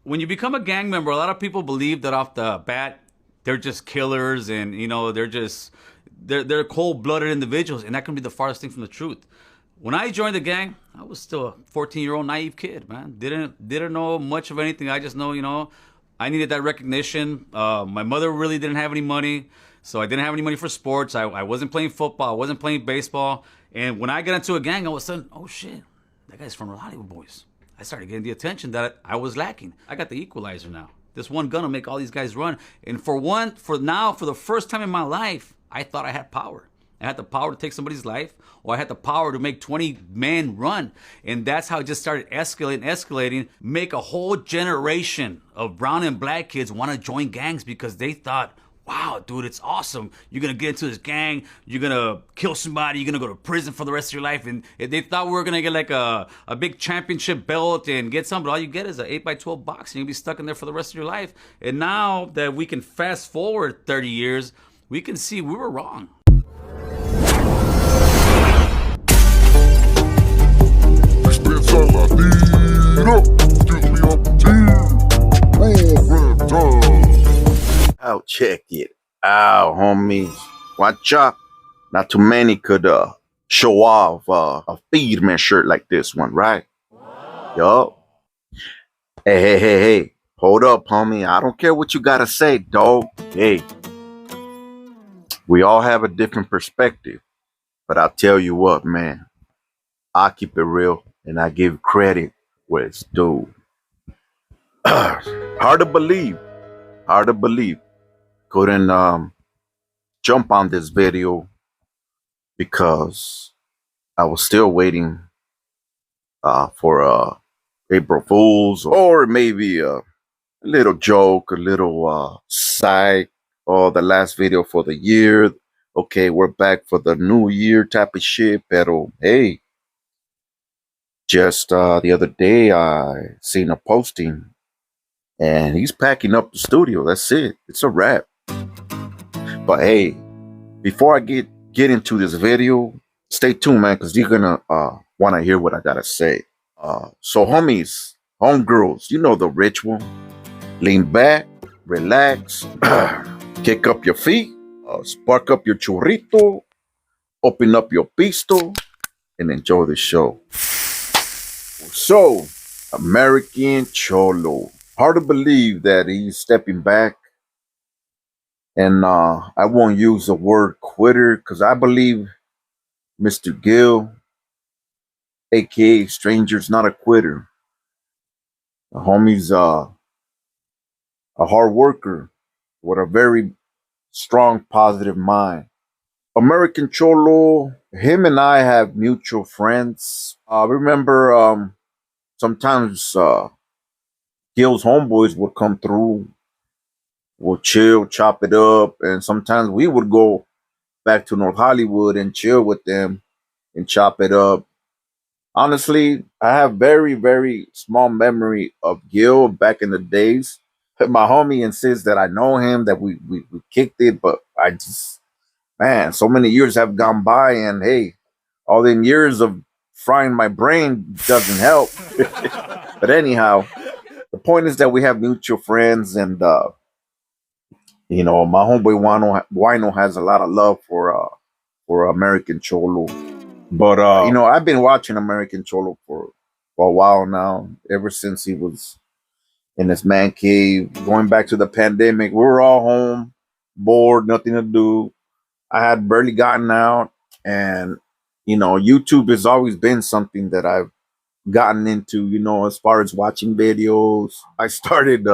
when you become a gang member, a lot of people believe that off the bat they're just killers, and they're cold blooded individuals, and that can be the farthest thing from the truth. When I joined the gang, I was still a 14-year-old naive kid, man. Didn't know much of anything. I just know, I needed that recognition. My mother really didn't have any money, so I didn't have any money for sports. I wasn't playing football. I wasn't playing baseball. And when I got into a gang, all of a sudden, oh shit, that guy's from the Hollywood Boys. I started getting the attention that I was lacking. I got the equalizer now. This one gun will make all these guys run. And for the first time in my life, I thought I had power. I had the power to take somebody's life, or I had the power to make 20 men run. And that's how it just started escalating, make a whole generation of brown and black kids want to join gangs because they thought, wow, dude, it's awesome. You're going to get into this gang. You're going to kill somebody. You're going to go to prison for the rest of your life. And they thought we were going to get like a big championship belt and get something. But all you get is an 8x12 box, and you'll be stuck in there for the rest of your life. And now that we can fast forward 30 years, we can see we were wrong. Oh, check it out, homies. Watch out. Not too many could show off a Feedman shirt like this one, right? Yup. Hey. Hold up, homie. I don't care what you gotta say, dog. Hey, we all have a different perspective. But I'll tell you what, man. I keep it real and I give credit where it's due. Hard to believe. Hard to believe. Couldn't jump on this video because I was still waiting for April Fools, or maybe a little joke, a little psych, or the last video for the year. Okay, we're back for the new year type of shit. Pero hey, just the other day I seen a posting, and he's packing up the studio. That's it. It's a wrap. But hey, before I get into this video, stay tuned, man, because you're gonna want to hear what I gotta say. So homies, homegirls, you know the ritual. Lean back, relax, kick up your feet, spark up your churrito, open up your pisto, and enjoy the show. So, American Cholo. Hard to believe that he's stepping back. And I won't use the word quitter because I believe Mr. Gill, aka Stranger's not a quitter. The homie's a hard worker with a very strong, positive mind. American Cholo, him and I have mutual friends. Remember, sometimes Gill's homeboys would come through. We'll chill, chop it up, and sometimes we would go back to North Hollywood and chill with them and chop it up. Honestly, I have very, very small memory of Gil back in the days. My homie insists that I know him, that we kicked it, but I just, man, so many years have gone by, and hey, all them years of frying my brain doesn't help. But anyhow, the point is that we have mutual friends, and my homeboy Wino has a lot of love for American Cholo. But I've been watching American Cholo for a while now, ever since he was in his man cave, going back to the pandemic. We were all home, bored, nothing to do. I had barely gotten out, and YouTube has always been something that I've gotten into, as far as watching videos. I started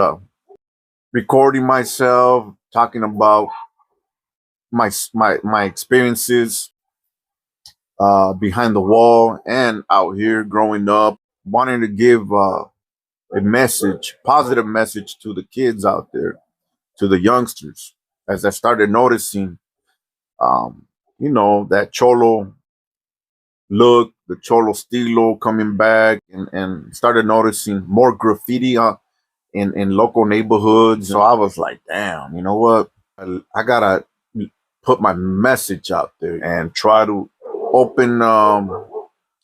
recording myself, talking about my experiences behind the wall and out here growing up, wanting to give a positive message to the kids out there, to the youngsters, as I started noticing, that Cholo look, the Cholo stilo coming back, and started noticing more graffiti in local neighborhoods. So I was like, damn, you know what? I gotta put my message out there and try to open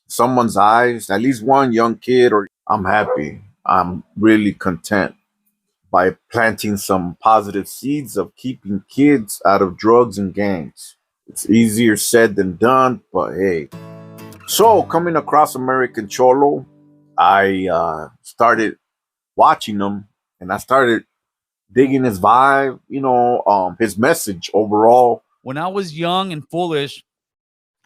someone's eyes, at least one young kid, or I'm happy. I'm really content by planting some positive seeds of keeping kids out of drugs and gangs. It's easier said than done, but hey. So, coming across American Cholo, I started watching him and I started digging his vibe, his message overall. When I was young and foolish,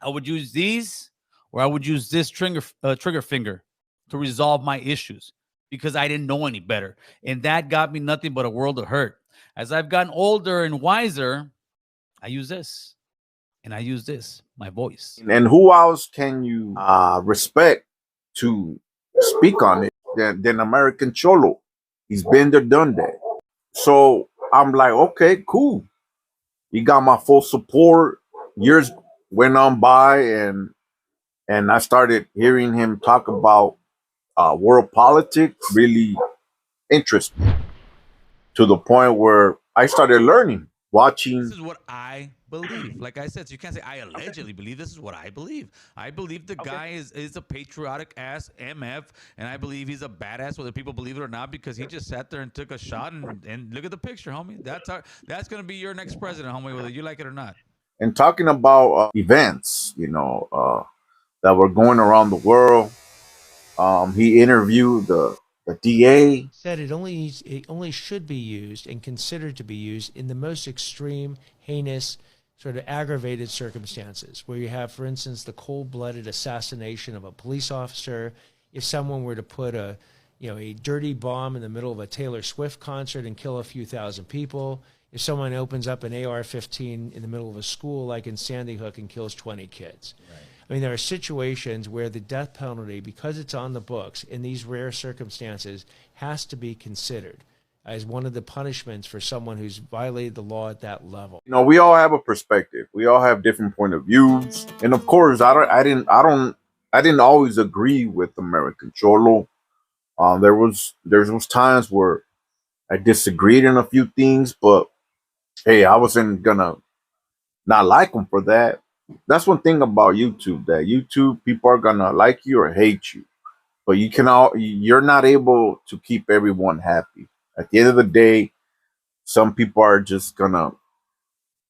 I would use these, or I would use this trigger finger to resolve my issues because I didn't know any better. And that got me nothing but a world of hurt. As I've gotten older and wiser, I use this and I use this, my voice. And who else can you respect to speak on it than American Cholo? He's been there, done that. So I'm like, okay, cool. He got my full support. Years went on by, and I started hearing him talk about world politics. Really interesting to the point where I started learning, watching. This is what I believe. Like I said, so you can't say I allegedly believe. This is what I believe. I believe the guy is a patriotic ass MF, and I believe he's a badass, whether people believe it or not, because he just sat there and took a shot. And look at the picture, homie. That's gonna be your next president, homie, whether you like it or not. And talking about events, that were going around the world. He interviewed the DA. Said it only should be used and considered to be used in the most extreme, heinous, sort of aggravated circumstances, where you have, for instance, the cold-blooded assassination of a police officer. If someone were to put a dirty bomb in the middle of a Taylor Swift concert and kill a few thousand people. If someone opens up an AR-15 in the middle of a school, like in Sandy Hook, and kills 20 kids. Right. I mean, there are situations where the death penalty, because it's on the books in these rare circumstances, has to be considered as one of the punishments for someone who's violated the law at that level. We all have a perspective. We all have different point of views, and of course, I didn't always agree with American Cholo. There was times where I disagreed in a few things, but hey, I wasn't gonna not like him for that. That's one thing about YouTube, that YouTube people are gonna like you or hate you, but you're not able to keep everyone happy. At the end of the day, some people are just gonna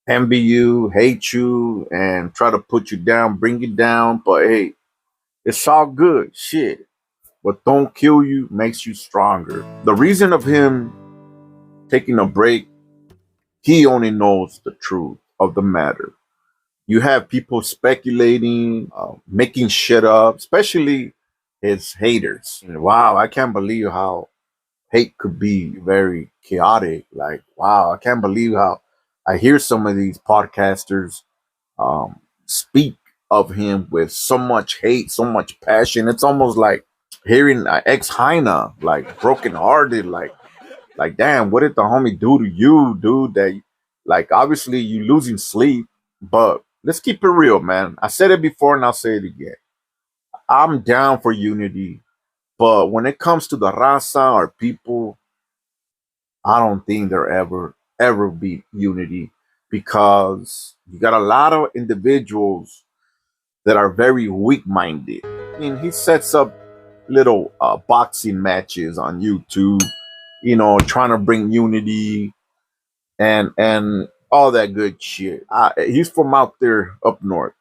envy you, hate you, and try to put you down, bring you down. But hey, it's all good. Shit. What don't kill you makes you stronger. The reason of him taking a break, he only knows the truth of the matter. You have people speculating, making shit up, especially his haters. Wow, I can't believe how hate could be very chaotic. Like, wow, I can't believe how I hear some of these podcasters speak of him with so much hate, so much passion. It's almost like hearing ex Heina, like brokenhearted, like damn, what did the homie do to you, dude? That like obviously you losing sleep, but let's keep it real, man. I said it before and I'll say it again. I'm down for unity, but when it comes to the raza or people, I don't think there ever be unity, because you got a lot of individuals that are very weak-minded. I mean, he sets up little boxing matches on YouTube, trying to bring unity and all that good shit. He's from out there up north.